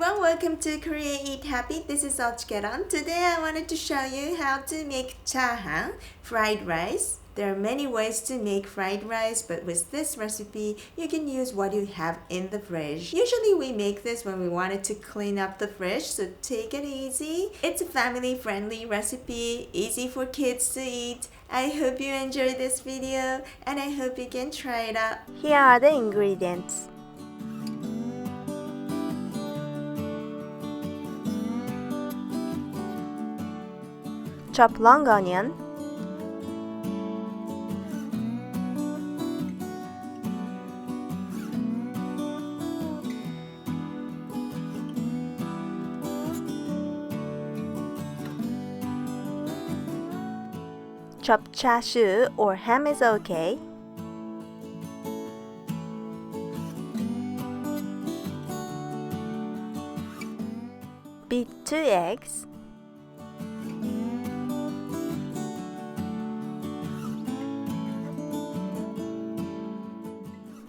everyone, welcome to Korea Eat Happy. This is OCHIKERON. Today I wanted to show you how to make Chahan, fried rice. There are many ways to make fried rice, but with this recipe, you can use what you have in the fridge. Usually we make this when we wanted to clean up the fridge, so take it easy. It's a family-friendly recipe, easy for kids to eat. I hope you enjoy this video and I hope you can try it out. Here are the ingredients. Chop long onion, chop Char Siu or ham is okay. Beat 2 eggs.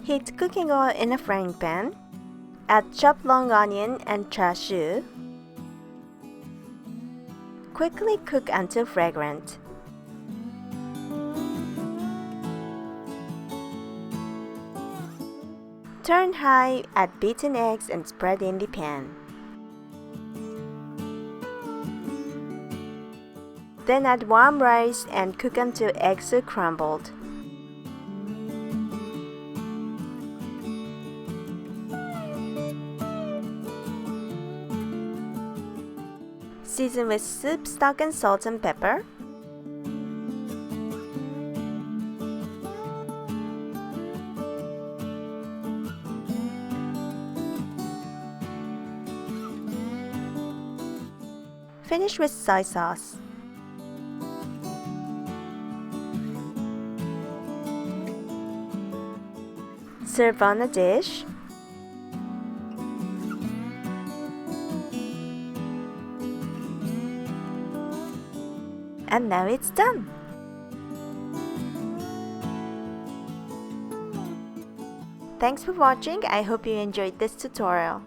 Heat cooking oil in a frying pan. Add chopped long onion and Char Siu. Quickly cook until fragrant. Turn high, add beaten eggs and spread in the pan. Then add warm rice and cook until eggs are crumbled. Season with soup stock and salt and pepper. Finish with soy sauce. Serve on a dish. And now it's done! Thanks for watching. I hope you enjoyed this tutorial.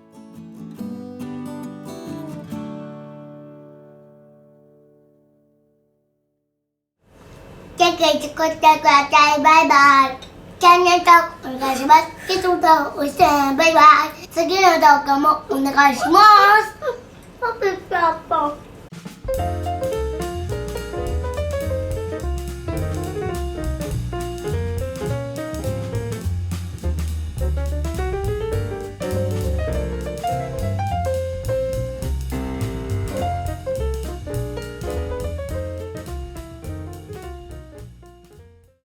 Bye bye. Channel登録お願いします。ゲストとおしてバイバイ。次の動画もお願いします。パパパパ。